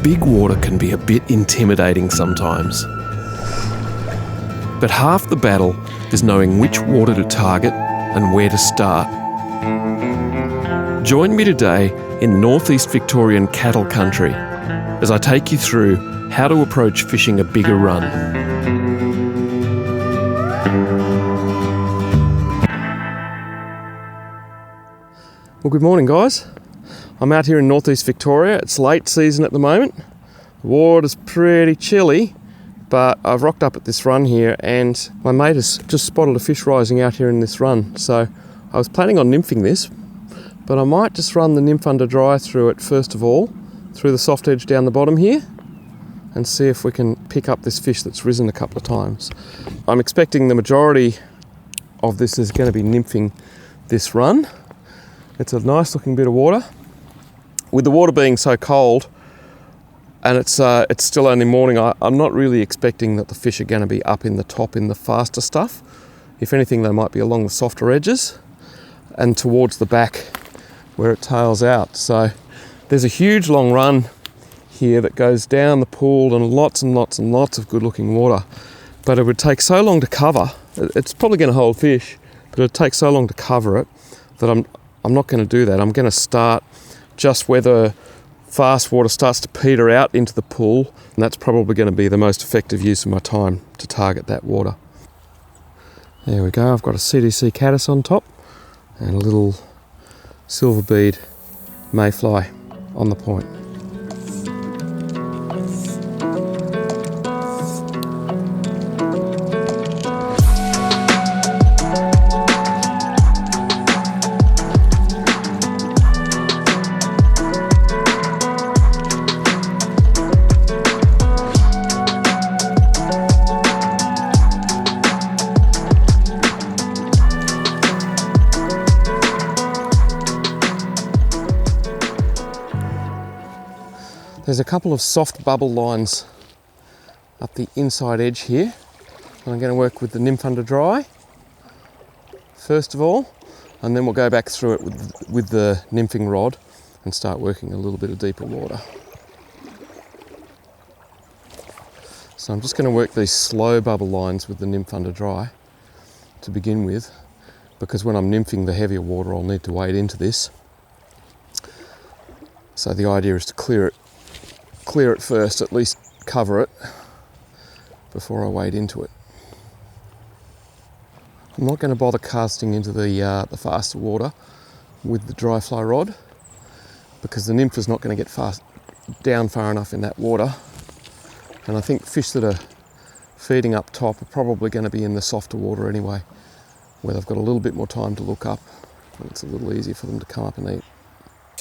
big water can be a bit intimidating sometimes. But half the battle is knowing which water to target and where to start. Join me today in northeast Victorian cattle country as I take you through how to approach fishing a bigger run. Well, good morning, guys. I'm out here in northeast Victoria. It's late season at the moment. The water's pretty chilly, but I've rocked up at this run here and my mate has just spotted a fish rising out here in this run. So I was planning on nymphing this, but I might just run the nymph under dry through it first of all, through the soft edge down the bottom here, and see if we can pick up this fish that's risen a couple of times. I'm expecting the majority of this is going to be nymphing this run. It's a nice looking bit of water. With the water being so cold and it's still only morning, I'm not really expecting that the fish are going to be up in the top in the faster stuff. If anything, they might be along the softer edges and towards the back where it tails out. So there's a huge long run here that goes down the pool and lots of good looking water. But it would take so long to cover. It's probably going to hold fish, but it would take so long to cover it that I'm not going to do that. I'm going to start just where the fast water starts to peter out into the pool, and that's probably going to be the most effective use of my time to target that water. There we go, I've got a CDC caddis on top and a little silver bead mayfly on the point. There's a couple of soft bubble lines up the inside edge here. I'm going to work with the nymph under dry first of all, and then we'll go back through it with the nymphing rod and start working a little bit of deeper water. So I'm just going to work these slow bubble lines with the nymph under dry to begin with, because when I'm nymphing the heavier water I'll need to wade into this. So the idea is to clear it first, at least cover it before I wade into it. I'm not going to bother casting into the faster water with the dry fly rod because the nymph is not going to get down far enough in that water, and I think fish that are feeding up top are probably going to be in the softer water anyway, where they've got a little bit more time to look up and it's a little easier for them to come up and eat.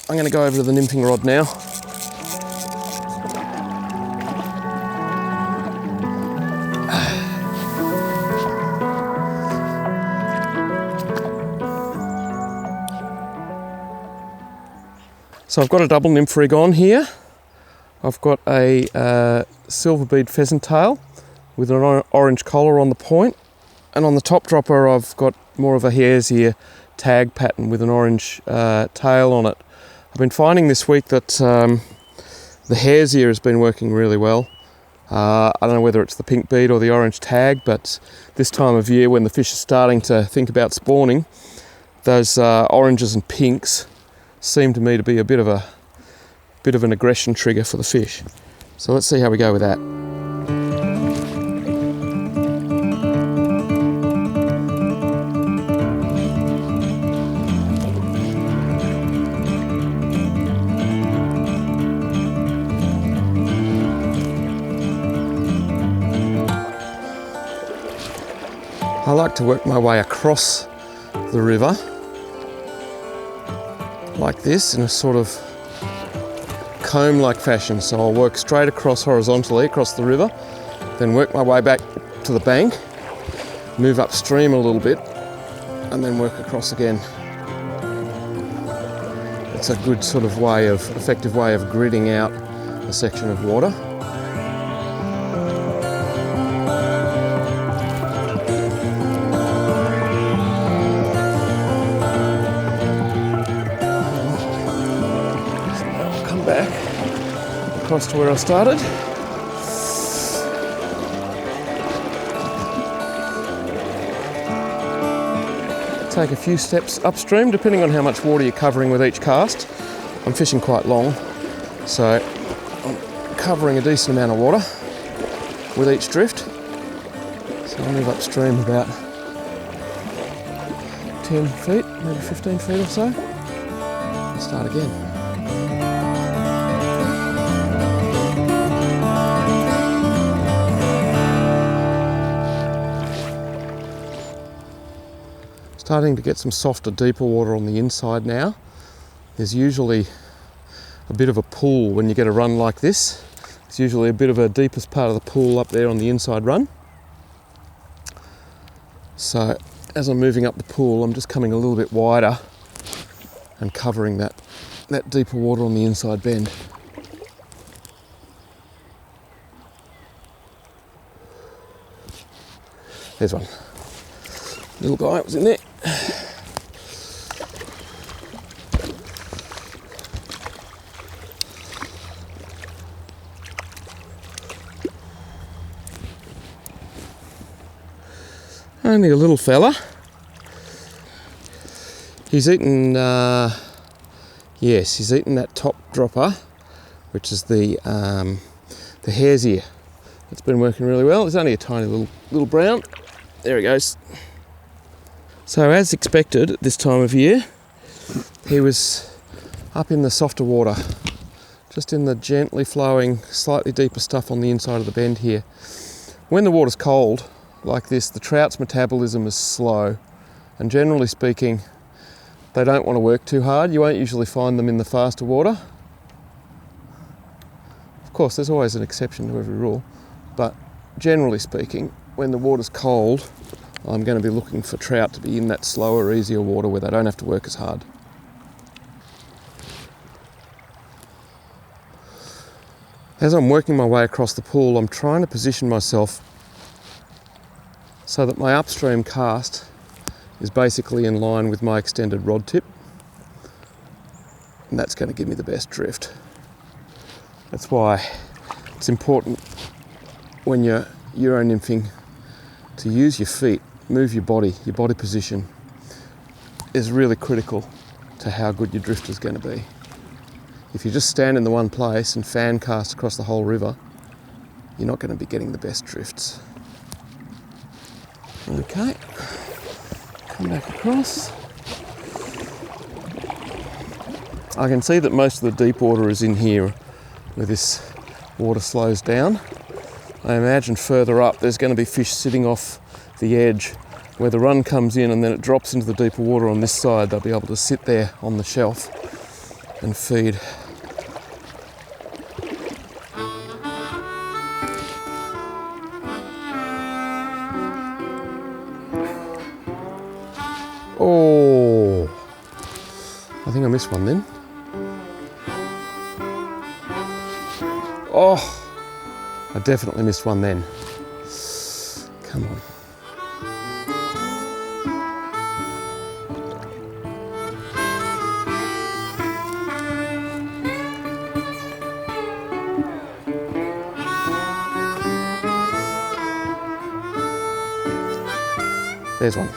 I'm going to go over to the nymphing rod now. So I've got a double nymph rig on here. I've got a silver bead pheasant tail with an orange collar on the point, and on the top dropper I've got more of a hare's ear tag pattern with an orange tail on it. I've been finding this week that the hare's ear has been working really well. I don't know whether it's the pink bead or the orange tag, but this time of year when the fish are starting to think about spawning, those oranges and pinks seem to me to be a bit of an aggression trigger for the fish. So let's see how we go with that. I like to work my way across the river like this in a sort of comb-like fashion. So I'll work straight across horizontally across the river, then work my way back to the bank, move upstream a little bit, and then work across again. It's a good sort of effective way of gridding out a section of water. across to where I started. Take a few steps upstream, depending on how much water you're covering with each cast. I'm fishing quite long, so I'm covering a decent amount of water with each drift. So I'll move upstream about 10 feet, maybe 15 feet or so. And start again. Starting to get some softer, deeper water on the inside now. There's usually a bit of a pool when you get a run like this. It's usually a bit of a deepest part of the pool up there on the inside run. So as I'm moving up the pool, I'm just coming a little bit wider and covering that deeper water on the inside bend. There's one. Little guy was in there. Only a little fella. He's eaten, he's eaten that top dropper, which is the hare's ear. It's been working really well. There's only a tiny little brown. There he goes. So as expected at this time of year, he was up in the softer water, just in the gently flowing, slightly deeper stuff on the inside of the bend here. When the water's cold, like this, the trout's metabolism is slow, and generally speaking, they don't want to work too hard. You won't usually find them in the faster water. Of course, there's always an exception to every rule, but generally speaking, when the water's cold, I'm going to be looking for trout to be in that slower, easier water where they don't have to work as hard. As I'm working my way across the pool, I'm trying to position myself so that my upstream cast is basically in line with my extended rod tip, and that's going to give me the best drift. That's why it's important when you're Euro nymphing to use your feet, move your body position is really critical to how good your drift is going to be. If you just stand in the one place and fan cast across the whole river, you're not going to be getting the best drifts. Okay, come back across. I can see that most of the deep water is in here where this water slows down. I imagine further up there's going to be fish sitting off the edge where the run comes in and then it drops into the deeper water on this side. They'll be able to sit there on the shelf and feed. Oh, I think I missed one then. Oh, I definitely missed one then. Come on. There's one.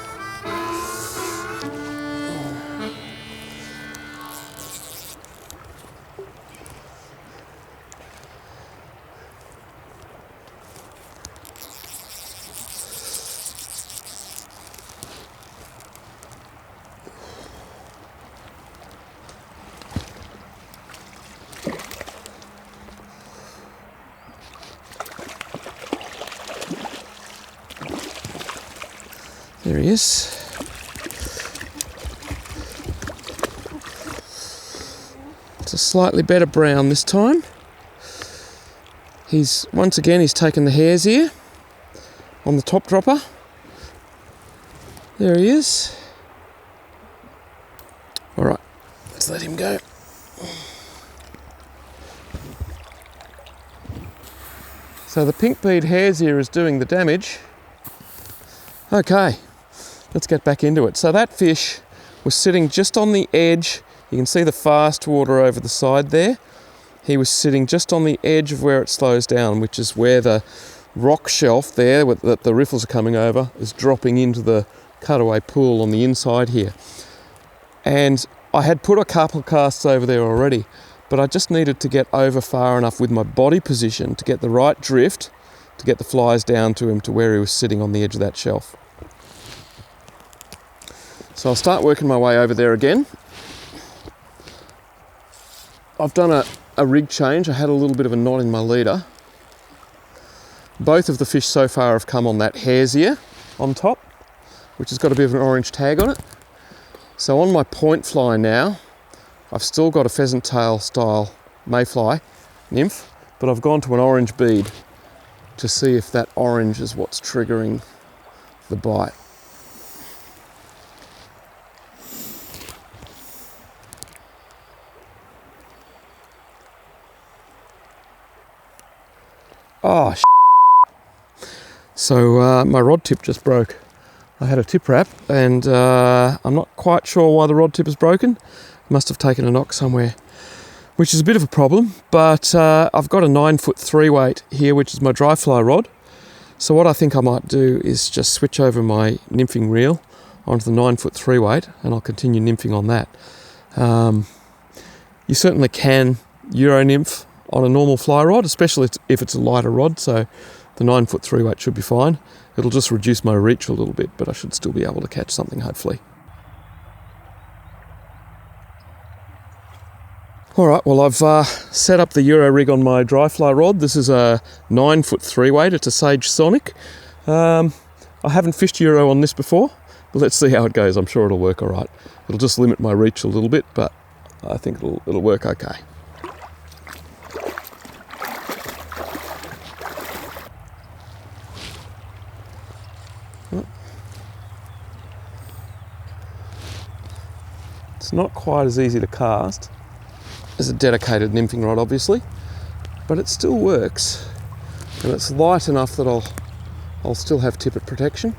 There he is. It's a slightly better brown this time. He's taken the hare's ear on the top dropper. There he is. All right, let's let him go. So the pink bead hare's ear is doing the damage. Okay, let's get back into it. So that fish was sitting just on the edge. You can see the fast water over the side there. he was sitting just on the edge of where it slows down, which is where the rock shelf there that the riffles are coming over is dropping into the cutaway pool on the inside here. And I had put a couple of casts over there already, but I just needed to get over far enough with my body position to get the right drift to get the flies down to him to where he was sitting on the edge of that shelf. So I'll start working my way over there again. I've done a rig change. I had a little bit of a knot in my leader. Both of the fish so far have come on that hare's ear on top, which has got a bit of an orange tag on it. So on my point fly now, I've still got a pheasant tail style mayfly nymph, but I've gone to an orange bead to see if that orange is what's triggering the bite. Oh, so my rod tip just broke. I had a tip wrap and I'm not quite sure why the rod tip is broken. Must have taken a knock somewhere, which is a bit of a problem, but I've got a 9-foot 3-weight here, which is my dry fly rod. So what I think I might do is just switch over my nymphing reel onto the 9-foot 3-weight and I'll continue nymphing on that. You certainly can Euro nymph on a normal fly rod, especially if it's a lighter rod, so the 9-foot 3-weight should be fine. It'll just reduce my reach a little bit, but I should still be able to catch something, hopefully. Alright, well I've set up the Euro rig on my dry fly rod. This is a 9-foot 3-weight, it's a Sage Sonic. I haven't fished Euro on this before, but let's see how it goes. I'm sure it'll work alright. It'll just limit my reach a little bit, but I think it'll work okay. It's not quite as easy to cast as a dedicated nymphing rod, obviously, but it still works, and it's light enough that I'll still have tippet protection.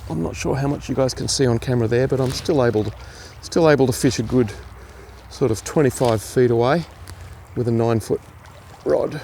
I'm not sure how much you guys can see on camera there, but I'm still able to fish a good sort of 25 feet away with a 9-foot rod.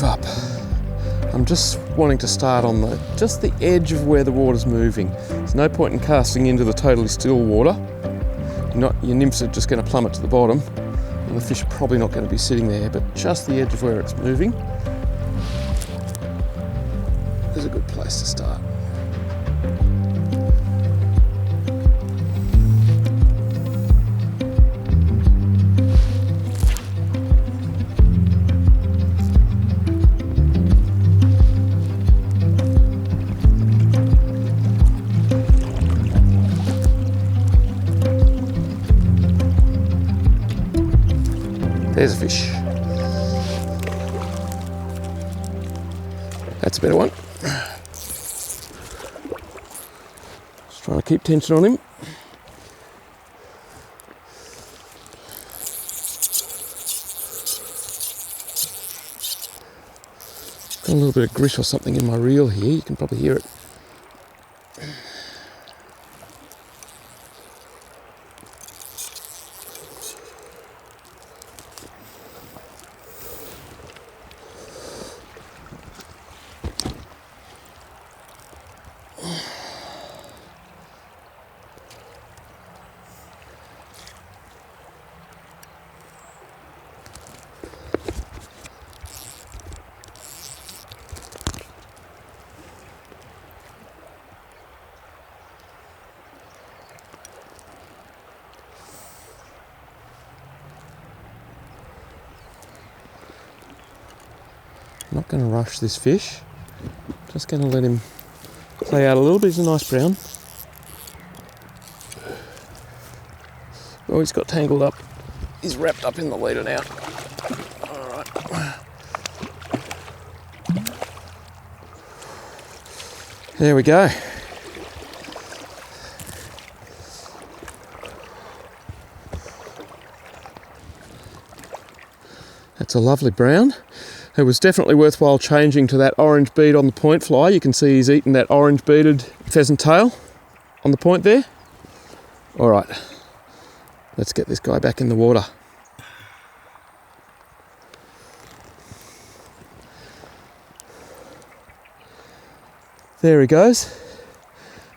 Up. I'm just wanting to start on just the edge of where the water's moving. There's no point in casting into the totally still water. Your nymphs are just going to plummet to the bottom and the fish are probably not going to be sitting there, but just the edge of where it's moving is a good place to start. There's a fish. That's a better one. Just trying to keep tension on him. Got a little bit of grit or something in my reel here, you can probably hear it. I'm not going to rush this fish, just going to let him play out a little bit. He's a nice brown. Oh, he's got tangled up. He's wrapped up in the leader now. All right. There we go. That's a lovely brown. It was definitely worthwhile changing to that orange bead on the point fly. You can see he's eaten that orange beaded pheasant tail on the point there. All right, let's get this guy back in the water. There he goes.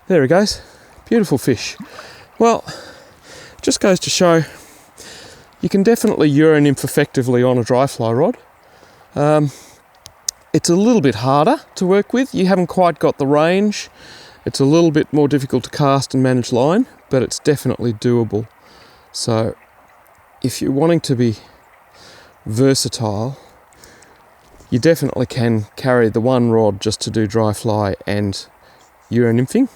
There he goes. Beautiful fish. Well, just goes to show you can definitely Euro-nymph effectively on a dry fly rod. It's a little bit harder to work with. You haven't quite got the range. It's a little bit more difficult to cast and manage line, but it's definitely doable. So if you're wanting to be versatile, you definitely can carry the one rod just to do dry fly and Euro-nymphing.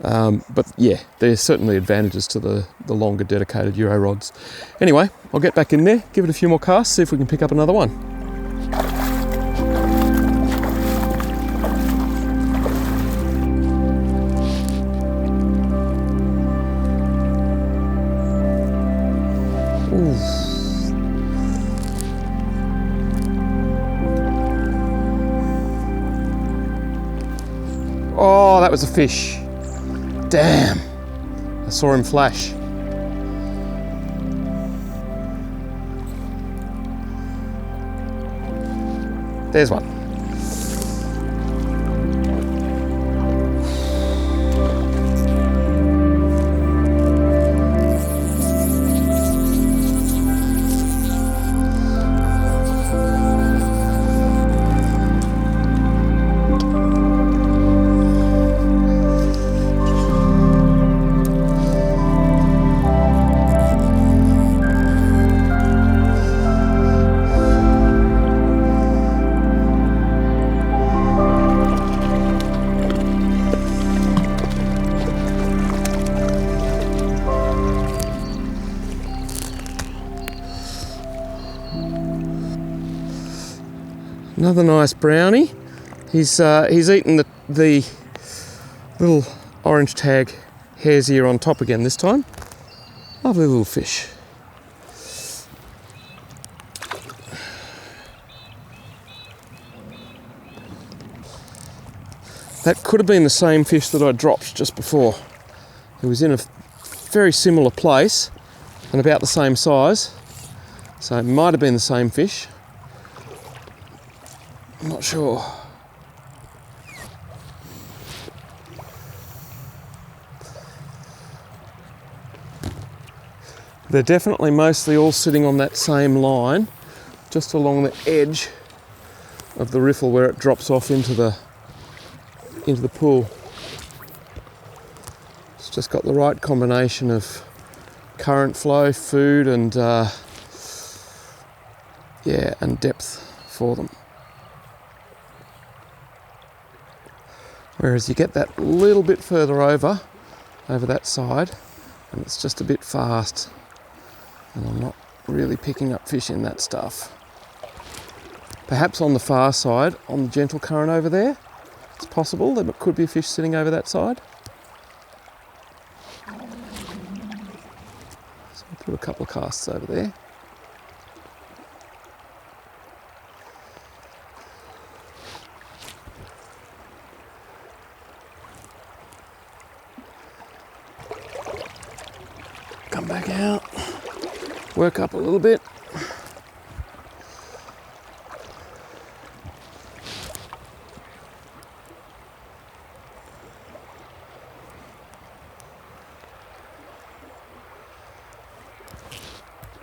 But yeah, there's certainly advantages to the longer dedicated Euro rods. Anyway, I'll get back in there, give it a few more casts, see if we can pick up another one. Ooh. Oh, that was a fish. Damn, I saw him flash. There's one. Another nice brownie. He's eaten the little orange tag hare's ear on top again this time. Lovely little fish. That could have been the same fish that I dropped just before. It was in a very similar place and about the same size, so it might have been the same fish. I'm not sure. They're definitely mostly all sitting on that same line, just along the edge of the riffle where it drops off into the pool. It's just got the right combination of current flow, food, and and depth for them. Whereas you get that little bit further over that side, and it's just a bit fast, and I'm not really picking up fish in that stuff. Perhaps on the far side, on the gentle current over there, it's possible there could be a fish sitting over that side. So I'll put a couple of casts over there. Come back out, work up a little bit.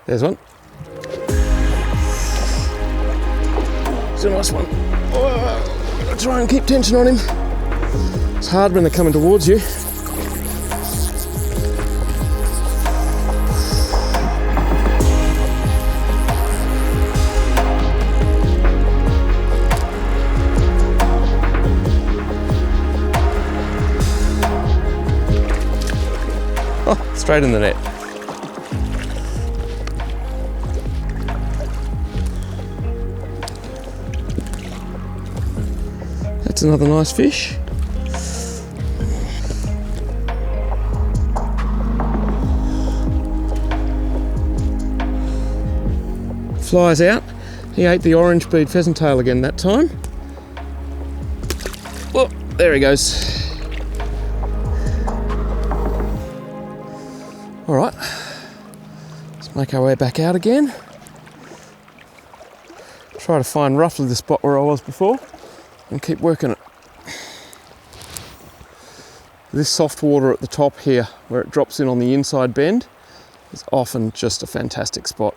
There's one. It's a nice one. Oh, I'll try and keep tension on him. It's hard when they're coming towards you. Oh, straight in the net. another nice fish. Flies out. He ate the orange bead pheasant tail again that time. Oh, there he goes. All right, let's make our way back out again. Try to find roughly the spot where I was before and keep working it. This soft water at the top here, where it drops in on the inside bend, is often just a fantastic spot.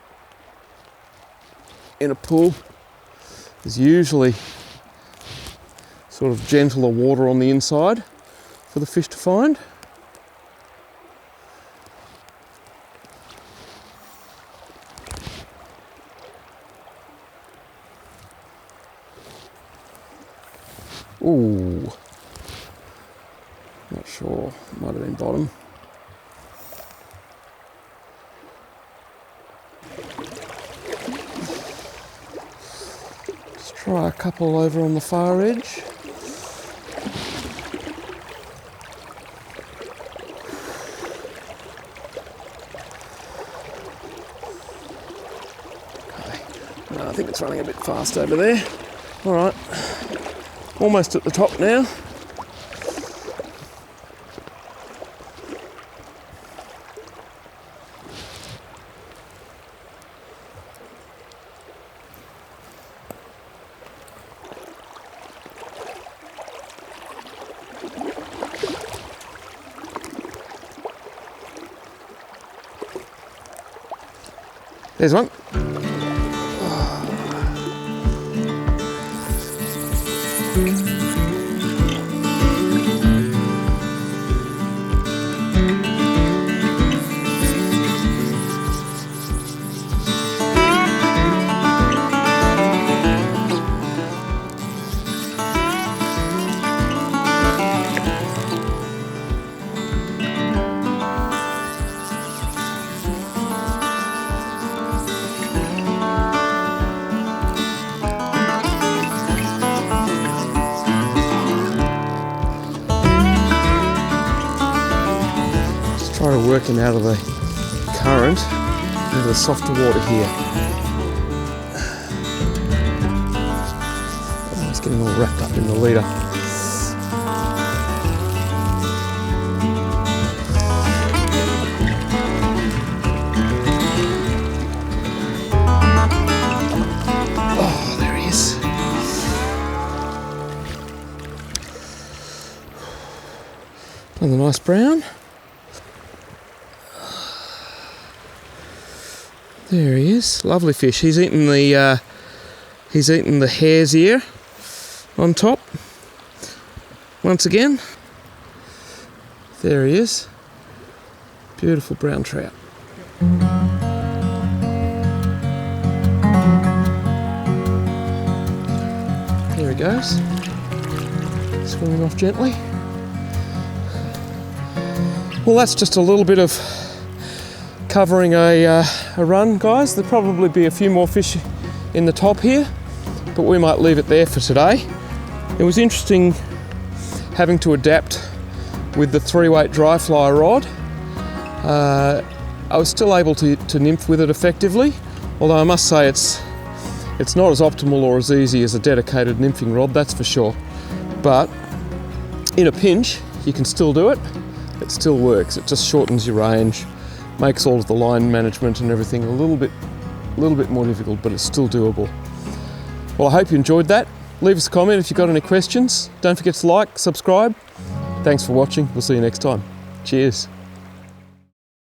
In a pool, there's usually sort of gentler water on the inside for the fish to find. Ooh, not sure, might have been bottom. Let's try a couple over on the far edge. Okay. No, I think it's running a bit fast over there. All right. Almost at the top now. There's one. Try to work him out of the current into the softer water here. Oh, he's getting all wrapped up in the leader. Oh, there he is. And the nice brown. There he is, lovely fish. He's eaten the hare's ear on top. Once again, there he is. Beautiful brown trout. There he goes. Swimming off gently. Well, that's just a little bit of covering a run, guys. There'll probably be a few more fish in the top here, but we might leave it there for today. It was interesting having to adapt with the 3-weight dry fly rod. I was still able to nymph with it effectively, although I must say it's not as optimal or as easy as a dedicated nymphing rod, that's for sure. But in a pinch, you can still do it. It still works. It just shortens your range, makes all of the line management and everything a little bit more difficult, but it's still doable. Well, I hope you enjoyed that. Leave us a comment if you've got any questions. Don't forget to like, subscribe. Thanks for watching. We'll see you next time. Cheers.